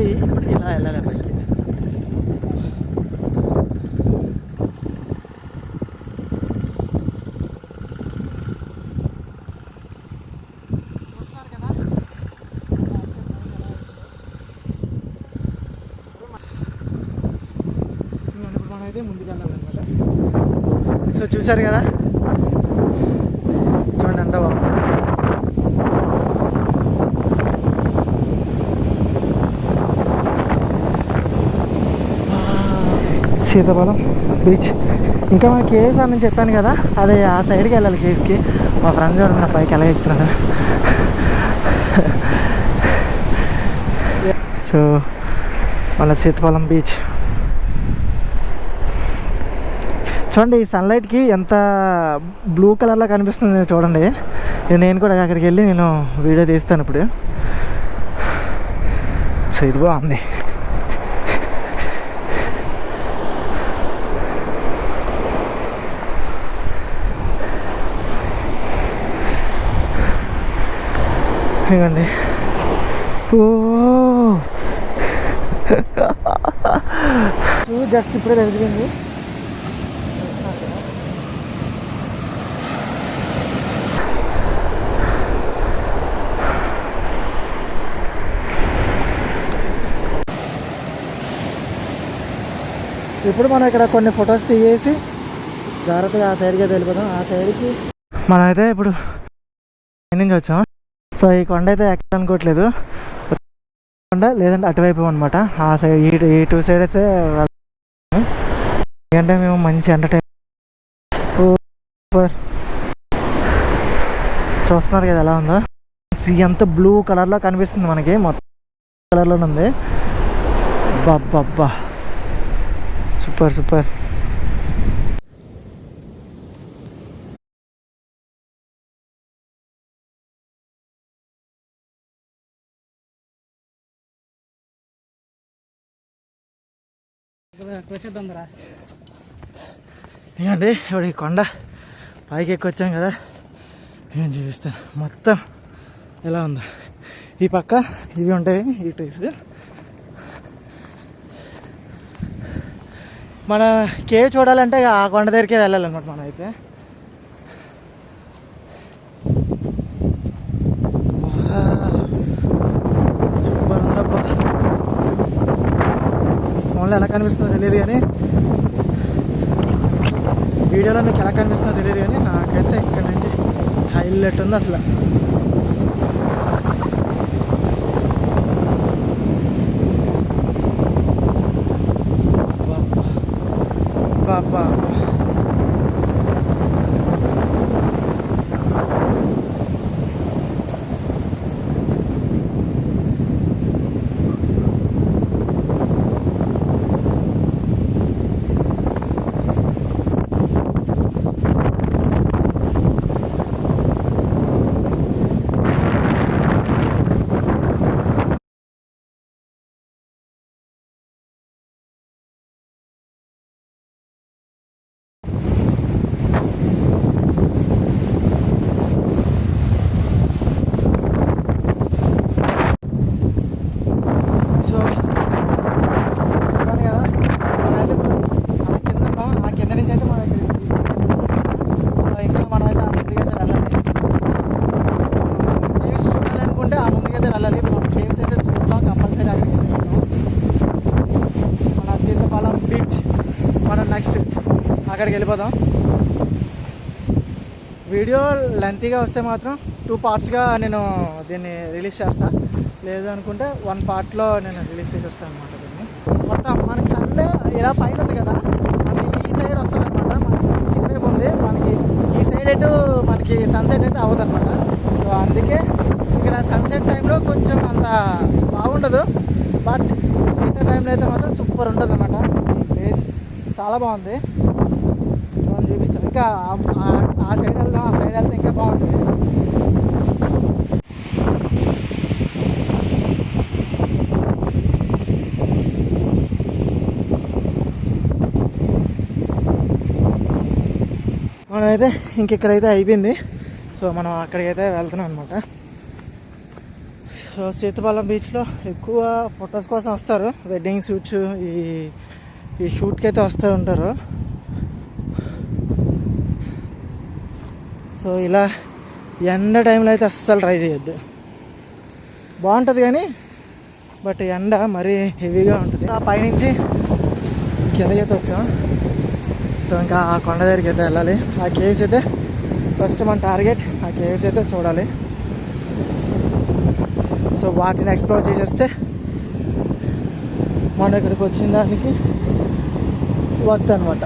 పోయి ఇప్పుడు ఇలా వెళ్ళాలి పైకి. అయితే ముందుకు వెళ్ళాలన్నమాట. సో చూసారు కదా, చూడండి ఎంత బాగుంది. సీతాఫలం బీచ్. ఇంకా మా కేవ్స్ అని చెప్పాను కదా, అదే ఆ సైడ్కి వెళ్ళాలి కేవ్స్కి. మా ఫ్రెండ్ గారు నా పైకి ఎలా ఎక్కుతున్నాడు. సో మన సీతాఫలం బీచ్ చూడండి. ఈ సన్లైట్కి ఎంత బ్లూ కలర్లో కనిపిస్తుంది చూడండి. నేను కూడా అక్కడికి వెళ్ళి నేను వీడియో తీస్తాను ఇప్పుడు. సో ఇది బాగుంది. ఇవ్వండి. ఓ జస్ట్ ఇప్పుడే జరిగింది. ఇప్పుడు మనం ఇక్కడ కొన్ని ఫొటోస్ తీసేసి జాగ్రత్తగా ఆ సైడ్కి అయితే వెళ్ళిపోతాం. ఆ సైడ్కి మనం అయితే ఇప్పుడు నుంచి వచ్చాం. సో ఈ కొండ అయితే ఎక్కాలనుకోవట్లేదు, కొండ లేదంటే అటువైపు అనమాట. ఆ సైడ్ ఈ టూ సైడ్ అయితే వెళ్తాం. ఎందుకంటే మేము మంచి ఎంటర్టైన్ చూస్తున్నారు కదా ఎలా ఉందో. సీ అంతా బ్లూ కలర్లో కనిపిస్తుంది మనకి, మొత్తం కలర్లోనే ఉంది. బాబ్బా సూపర్ సూపర్. ఇవ్వండి ఇప్పుడు ఈ కొండ పైకి ఎక్కి వచ్చాం కదా, ఏం చూపిస్తాను మొత్తం ఎలా ఉందో. ఈ పక్క ఇవి ఉంటాయి ఈ ట్రీస్. మన కేవ్ చూడాలంటే ఆ కొండ దగ్గరికే వెళ్ళాలన్నమాట మనం అయితే. సూపర్ ఉందబ్బా. ఫోన్లో ఎలా కనిపిస్తుందో తెలియదు కానీ, వీడియోలో మీకు ఎలా కనిపిస్తుందో తెలియదు కానీ నాకైతే ఇక్కడ నుంచి హైలైట్ ఉంది అసలు. బాబా అక్కడికి వెళ్ళిపోదాం. వీడియో లెంతీగా వస్తే మాత్రం 2 పార్ట్స్గా నేను దీన్ని రిలీజ్ చేస్తా, లేదు అనుకుంటే 1 పార్ట్లో నేను రిలీజ్ చేసేస్తాను అనమాట. దీన్ని మొత్తం మనకి సండే ఇలా పైన ఉంది కదా, మనకి ఈ సైడ్ వస్తుంది అనమాట. మనకి చిన్నవైపు ఉంది, మనకి ఈ సైడ్ ఎటు మనకి సన్సెట్ అయితే అవ్వదు అనమాట. సో అందుకే ఇక్కడ సన్సెట్ టైంలో కొంచెం అంత బాగుండదు, బట్ మిగతా టైంలో అయితే మాత్రం సూపర్ ఉంటుంది అనమాట. ఈ ప్లేస్ చాలా బాగుంది, చూపిస్తాను. ఇంకా ఆ సైడ్ వెళ్దాం, ఆ సైడ్ వెళ్తే ఇంకా బాగుంటుంది. మనమైతే ఇంకెక్కడైతే అయిపోయింది. సో మనం అక్కడికైతే వెళ్తున్నాం అనమాట. సో సీతపాలెం బీచ్లో ఎక్కువ ఫొటోస్ కోసం వస్తారు, వెడ్డింగ్ షూట్స్, ఈ షూట్కి అయితే వస్తూ ఉంటారు. సో ఇలా ఎండ టైంలో అయితే అస్సలు ట్రై చేయొద్దు. బాగుంటుంది కానీ బట్ ఎండ మరీ హెవీగా ఉంటుంది. ఆ పైనుంచి కిందకైతే వచ్చాం. సో ఇంకా ఆ కొండ దగ్గరికి అయితే వెళ్ళాలి. ఆ కేవ్స్ అయితే ఫస్ట్ మన టార్గెట్, ఆ కేవ్స్ అయితే చూడాలి. సో వాటిని ఎక్స్ప్లోర్ చేసేస్తే మనం ఇక్కడికి వచ్చిన దానికి వర్త్ అనమాట.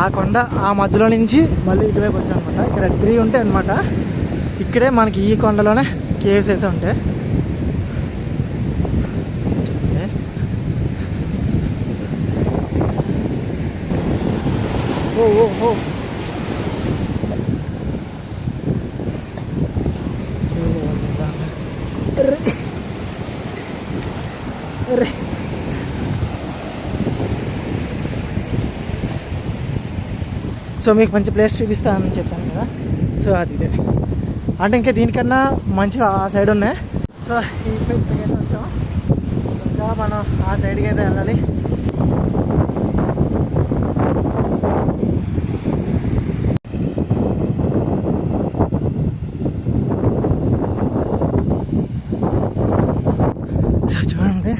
ఆ కొండ ఆ మధ్యలో నుంచి మళ్ళీ ఇటువైపు వచ్చాం అనమాట. ఇక్కడ 3 ఉంటాయి అనమాట. ఇక్కడే మనకి ఈ కొండలోనే కేవ్స్ అయితే ఉంటాయి. ఓ ఓ ఓ సో మీకు మంచి ప్లేస్ చూపిస్తానని చెప్పాను కదా. సో అది ఇదే అంటే ఇంకా దీనికన్నా మంచిగా ఆ సైడ్ ఉన్నాయి. సో ఈ సైడ్కి అయితే వచ్చాం. ఇంకా మనం ఆ సైడ్కి అయితే వెళ్ళాలి. సో చూడండి,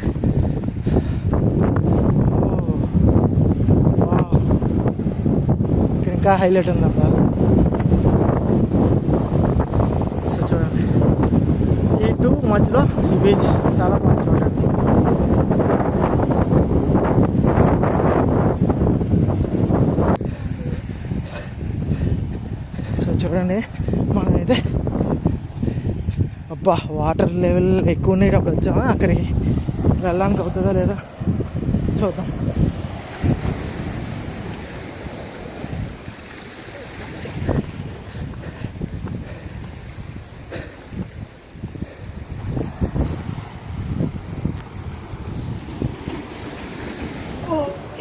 ఇక్కడ ఇంకా హైలైట్ ఉందబ్బా. సో చూడండి, ఈ 2 మధ్యలో ఈ బీచ్ చాలా బాగుంది చూడండి. సో చూడండి, మనమైతే అబ్బా వాటర్ లెవెల్ ఎక్కువ ఉండేటప్పుడు వచ్చామా, అక్కడికి వెళ్ళడానికి అవుతుందో లేదో చూద్దాం.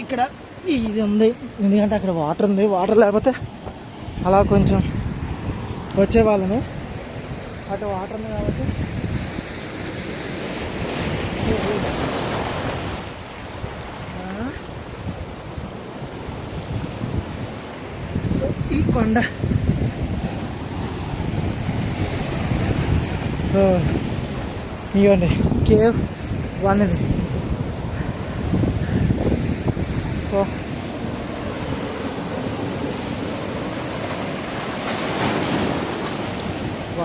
ఇక్కడ ఇది ఉంది ఎందుకంటే అక్కడ వాటర్ ఉంది. వాటర్ లేకపోతే అలా కొంచెం వచ్చేవాళ్ళని, అటు వాటర్ ఉంది కాబట్టి. సో ఈ కొండ ఇవ్వండి కేవ్ 1 ఇది. సో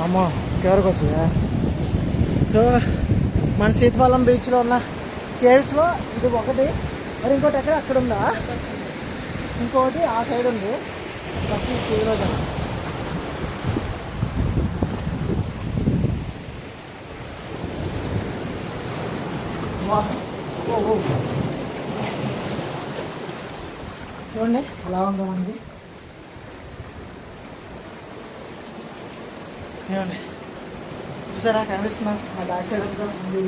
అమ్మ ఇంకెవరికి వచ్చిందా. సో మన సీతపాలెం బీచ్లో ఉన్న కేవ్స్లో ఇది ఒకటి, మరి ఇంకోటి ఎక్కడ అక్కడ ఉందా, ఇంకోటి ఆ సైడ్ ఉంది. ప్రతి కేవ్లో చూడండి ఎలా ఉందో మనకి. ఏమండి చూసారా, కనిపిస్తున్నా మా బ్యాక్ సైడ్ అంతా ఉంది.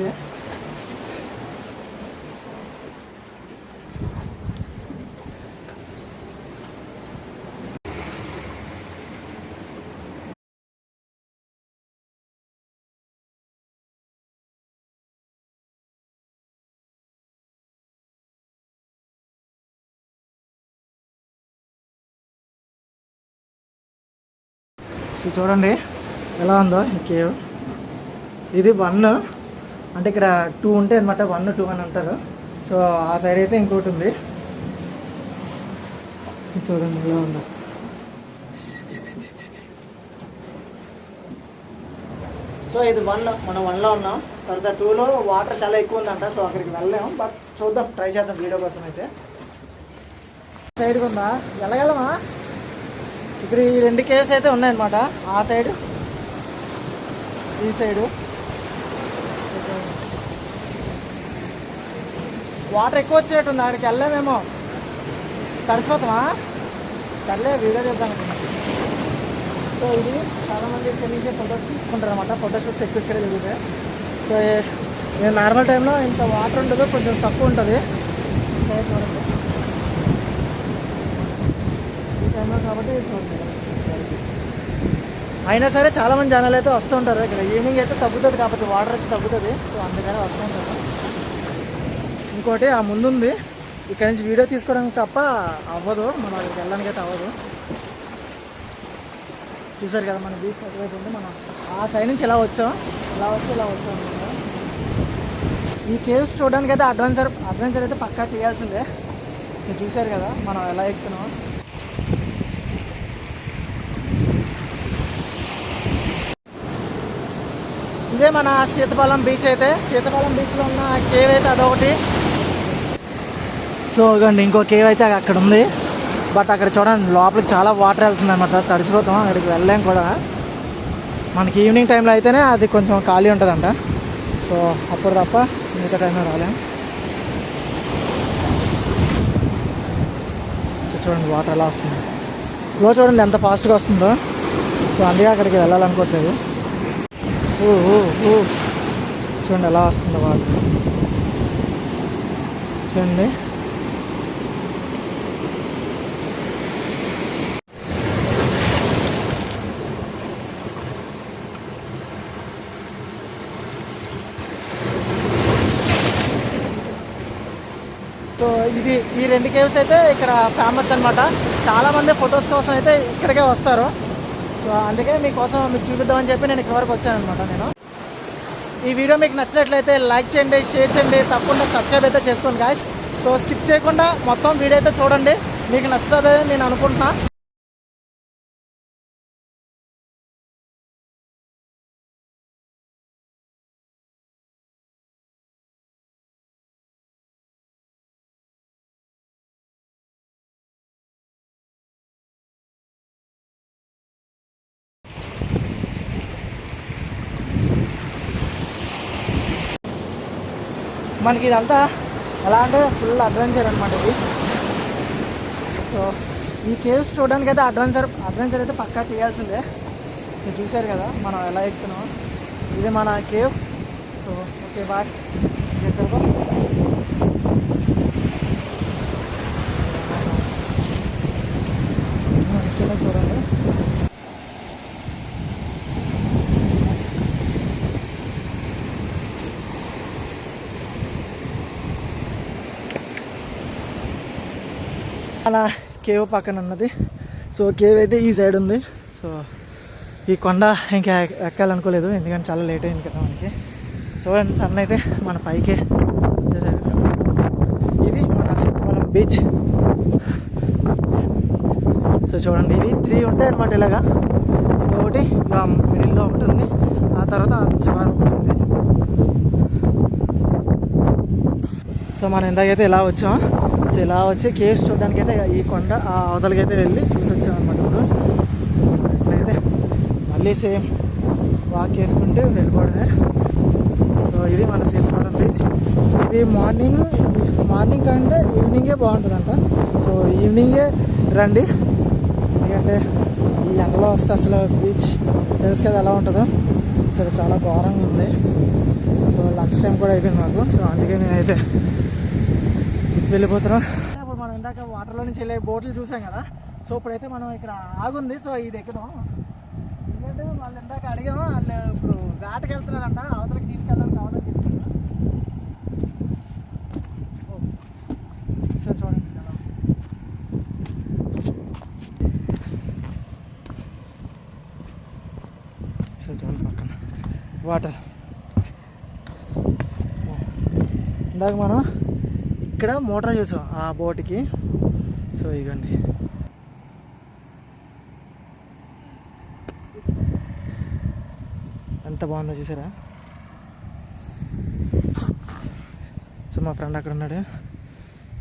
చూడండి ఎలా ఉందో ఈ కేవ్. ఇది 1 అంటే ఇక్కడ 2 ఉంటాయి అనమాట. 1, 2 అని అంటారు. సో ఆ సైడ్ అయితే ఇంకోటి ఉంది. చూడండి ఎలా ఉందో. సో ఇది 1, మనం 1లో ఉన్నాం. తర్వాత 2లో వాటర్ చాలా ఎక్కువ ఉందంట. సో అక్కడికి వెళ్ళాము, బట్ చూద్దాం, ట్రై చేద్దాం వీడియో కోసం. అయితే సైడ్కి ఉందా, వెళ్ళగలమా? ఇక్కడ ఈ 2 కేవ్స్ అయితే ఉన్నాయన్నమాట. ఆ సైడ్, ఈ సైడు వాటర్ ఎక్కువ వచ్చేటట్టుంది. అక్కడికి వెళ్ళామేమో, తడిసిపోతామా? సర్లే వీడియో చేద్దాం. సో ఇది చాలామంది తెలియజే ఫొటోస్ తీసుకుంటారు అనమాట. ఫోటోషూట్స్ ఎక్కువ ఇక్కడే జరుగుతాయి. సో నేను నార్మల్ టైంలో ఇంత వాటర్ ఉండదు, కొంచెం తక్కువ ఉంటుంది. సో చూడండి ఈ టైంలో కాబట్టి చూడండి. అయినా సరే చాలామంది జనాలు అయితే వస్తూ ఉంటారు ఇక్కడ. ఈవినింగ్ అయితే తగ్గుతుంది కాబట్టి వాటర్ అయితే తగ్గుతుంది. సో అందుకని వస్తూ ఉంటారు. ఇంకోటి ఆ ముందుంది, ఇక్కడ నుంచి వీడియో తీసుకోవడానికి తప్ప అవ్వదు, మనం అక్కడికి వెళ్ళడానికి అయితే అవ్వదు. చూసారు కదా మన బీచ్ అటువైపు ఉంది. మనం ఆ సైడ్ నుంచి ఇలా వచ్చాం అనమాట. ఈ కేవ్స్ చూడడానికి అయితే అడ్వెంచర్ అయితే పక్కా చేయాల్సిందే. మీరు చూసారు కదా మనం ఎలా ఎక్కుతున్నాం. ఇదే మన సీతపాలెం బీచ్. అయితే సీతపాలెం బీచ్లో ఉన్న కేవ్ అయితే అదొకటి. సో ఇవ్వండి ఇంకో కేవ్ అయితే అక్కడ ఉంది. బట్ అక్కడ చూడండి లోపలికి చాలా వాటర్ వెళ్తుంది అనమాట, తడిసిపోతాం, అక్కడికి వెళ్ళలేం కూడా. మనకి ఈవినింగ్ టైంలో అయితేనే అది కొంచెం ఖాళీ ఉంటుందంట. సో అప్పుడు తప్ప మిగతా టైంలో రాలేం. సో చూడండి వాటర్ ఎలా వస్తుంది, ఫ్లో చూడండి ఎంత ఫాస్ట్గా వస్తుందో. సో అందుకే అక్కడికి వెళ్ళాలనుకోవట్లేదు. చూడండి ఎలా వస్తుందో వాటర్ చూడండి. సో ఈ రెండు కేవ్స్ అయితే ఇక్కడ ఫేమస్ అనమాట. చాలామంది ఫొటోస్ కోసం అయితే ఇక్కడికే వస్తారు. సో అందుకే మీకోసం మీకు చూపిద్దామని చెప్పి నేను ఇక్కడ వరకు వచ్చాను అనమాట. నేను ఈ వీడియో మీకు నచ్చినట్లయితే లైక్ చేయండి, షేర్ చేయండి, తప్పకుండా సబ్స్క్రైబ్ అయితే చేసుకోండి గాయ్స్. సో స్కిప్ చేయకుండా మొత్తం వీడియో అయితే చూడండి, మీకు నచ్చుతుందని నేను అనుకుంటున్నా. మనకి ఇదంతా ఎలా అంటే ఫుల్ అడ్వెంచర్ అనమాట ఇది. సో ఈ కేవ్స్ చూడడానికి అయితే అడ్వెంచర్ అయితే పక్కా చేయాల్సిందే. మీరు చూశారు కదా మనం ఎలా ఎక్కుతున్నాం. ఇది మన కేవ్. So okay bye. చూడండి అలా కేవ్ పక్కన ఉన్నది. సో కేవ్ అయితే ఈ సైడ్ ఉంది. సో ఈ కొండ ఇంకా ఎక్కాలనుకోలేదు, ఎందుకంటే చాలా లేట్ అయింది కదా మనకి. చూడండి సన్ అయితే మన పైకే వచ్చేసారు. ఇది మన సీతపాలెం బీచ్. సో చూడండి ఇవి 3 ఉంటాయి అనమాట ఇలాగా. ఇది ఒకటి, ఇంకా మిడిల్లో ఒకటి ఉంది, ఆ తర్వాత చివరి ఒకటి ఉంది. సో మనం ఇందాకైతే ఇలా వచ్చాం. సో ఇలా వచ్చి కేవ్స్ చూడడానికి అయితే ఈ కొండ ఆ అవతలకి అయితే వెళ్ళి చూసి వచ్చాం అనమాట. ఇప్పుడు సో ఇప్పుడైతే మళ్ళీ సేమ్ వాక్ చేసుకుంటూ వెళ్ళిపోవడమే. సో ఇది మన సీతపాలెం బీచ్. ఇది మార్నింగ్ కంటే ఈవినింగే బాగుంటుందంట. సో ఈవినింగే రండి, ఎందుకంటే ఈ ఎండలో వస్తే అసలు బీచ్ తెలుసు కదా ఎలా ఉంటుందో. సరే చాలా ఘోరంగా ఉంది. సో లంచ్ టైం కూడా అయిపోయింది మాకు. సో అందుకే నేనైతే వెళ్ళిపోతున్నాం. ఇప్పుడు మనం ఇందాక వాటర్లో నుంచి వెళ్ళే బోట్లు చూసాం కదా. సో ఇప్పుడైతే మనం ఇక్కడ ఆగుంది. సో ఇది ఎక్కుదాం. ఎందుకంటే వాళ్ళు ఇందాక అడిగాము, వాళ్ళు ఇప్పుడు వేటకి వెళ్తున్నారంట, అవతలకి తీసుకెళ్ళాలని కావాలని చెప్తున్నారు. సో చూడండి సో చూడండి పక్కన వాటర్. ఇందాక మనం ఇక్కడ మోటార్ చూసాం ఆ బోట్కి. సో ఇదిగోండి ఎంత బాగుందో చూసారా. సో మా ఫ్రెండ్ అక్కడ ఉన్నాడు.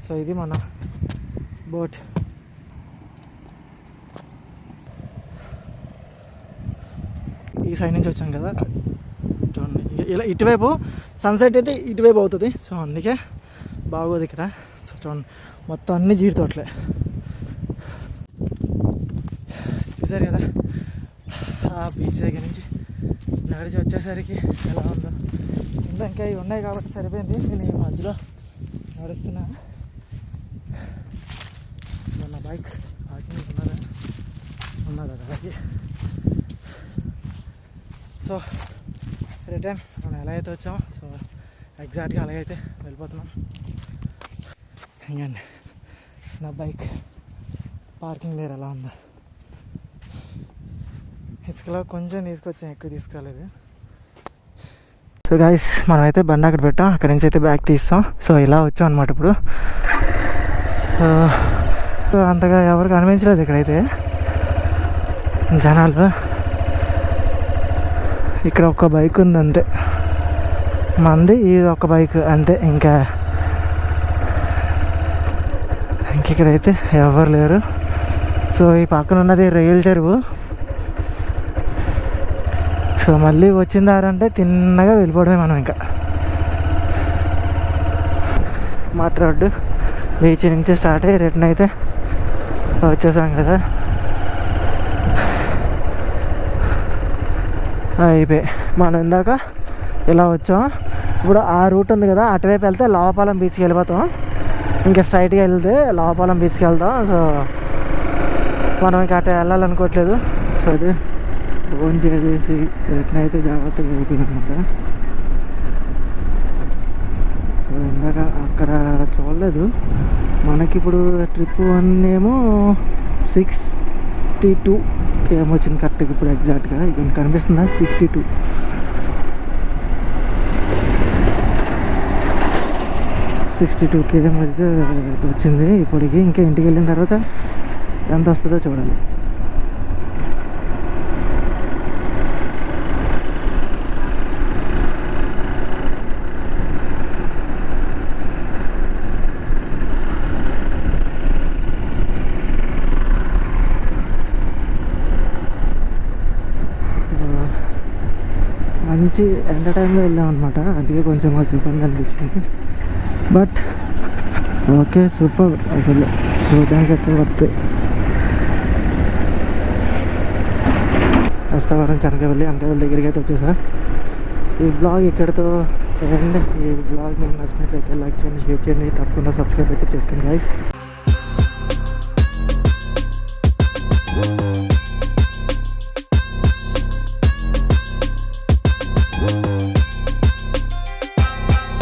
సో ఇది మన బోట్. ఈ సైడ్ నుంచి వచ్చాం కదా. చూడండి ఇలా ఇటువైపు సన్సెట్ అయితే ఇటువైపు అవుతుంది. సో అందుకే బాగోదు ఇక్కడ. సో చూడండి మొత్తం అన్ని జీడి తోటలే చూసారు కదా. ఆ బీచ్ దగ్గర నుంచి నడిచి వచ్చేసరికి ఎలా ఉందో. ఇంకా ఇవి ఉన్నాయి కాబట్టి సరిపోయింది. నేను ఈ మధ్యలో నడుస్తున్నాను. నా బైక్ ఉన్నదా అలాగే. సో రిటర్న్ మనం ఎలా అయితే వచ్చామో సో ఎగ్జాక్ట్గా అలాగైతే వెళ్ళిపోతున్నాం. ఇంకండి నా బైక్ పార్కింగ్ లేరు ఎలా ఉందో. ఇసుకలో కొంచెం తీసుకొచ్చాం, ఎక్కువ తీసుకురాలేదు. సో గైస్ మనమైతే బండి అక్కడ పెట్టాం, అక్కడి నుంచి అయితే బ్యాగ్ తీస్తాం. సో ఇలా వచ్చాం అనమాట. ఇప్పుడు సో అంతగా ఎవరికి అనిపించలేదు ఇక్కడైతే జనాలు. ఇక్కడ ఒక బైక్ ఉంది అంతే, మంది ఇది ఒక బైక్ అంతే. ఇంకా ఇక్కడైతే ఎవరు లేరు. సో ఈ పక్కన ఉన్నది రొయ్యల చెరువు. సో మళ్ళీ వచ్చిందారంటే తిన్నగా వెళ్ళిపోవడమే మనం. ఇంకా మాట్ రోడ్డు బీచ్ నుంచి స్టార్ట్ అయ్యి రిటర్న్ అయితే వచ్చేసాం కదా. అయిపోయి మనం ఇందాక ఇలా వచ్చాం. ఇప్పుడు ఆ రూట్ ఉంది కదా, అటువైపు వెళ్తే లావపాలెం బీచ్కి వెళ్ళిపోతాం. ఇంకా స్ట్రైట్గా వెళ్తే లావపాలెం బీచ్కి వెళ్తాం. సో మనం ఇంకా అటు వెళ్ళాలనుకోవట్లేదు. సో అది ఫోన్ చేసేసి రిటర్న్ అయితే జాగ్రత్తగా అయిపోయిందన్నమాట. సో ఇందాక అక్కడ చూడలేదు. మనకిప్పుడు ట్రిప్ 1 ఏమో 62 km వచ్చింది కరెక్ట్గా. ఇప్పుడు ఎగ్జాక్ట్గా ఇక్కడ కనిపిస్తుందా 62 km అయితే వచ్చింది ఇప్పటికి. ఇంకా ఇంటికి వెళ్ళిన తర్వాత ఎంత వస్తుందో చూడాలి. మంచి ఎండ టైంలో వెళ్ళాం అనమాట, అందుకే కొంచెం మాకు ఇబ్బంది అనిపించింది. బట్ ఓకే సూపర్, అసలు చూడడానికి అయితే వద్దు. అస్తవారం అనకాపల్లి దగ్గరికి అయితే వచ్చేసా. ఈ వ్లాగ్ ఇక్కడితో అండ్ ఈ వ్లాగ్ మీకు నచ్చినట్లయితే లైక్ చేయండి, షేర్ చేయండి, తప్పకుండా సబ్స్క్రైబ్ అయితే చేసుకోండి గైస్.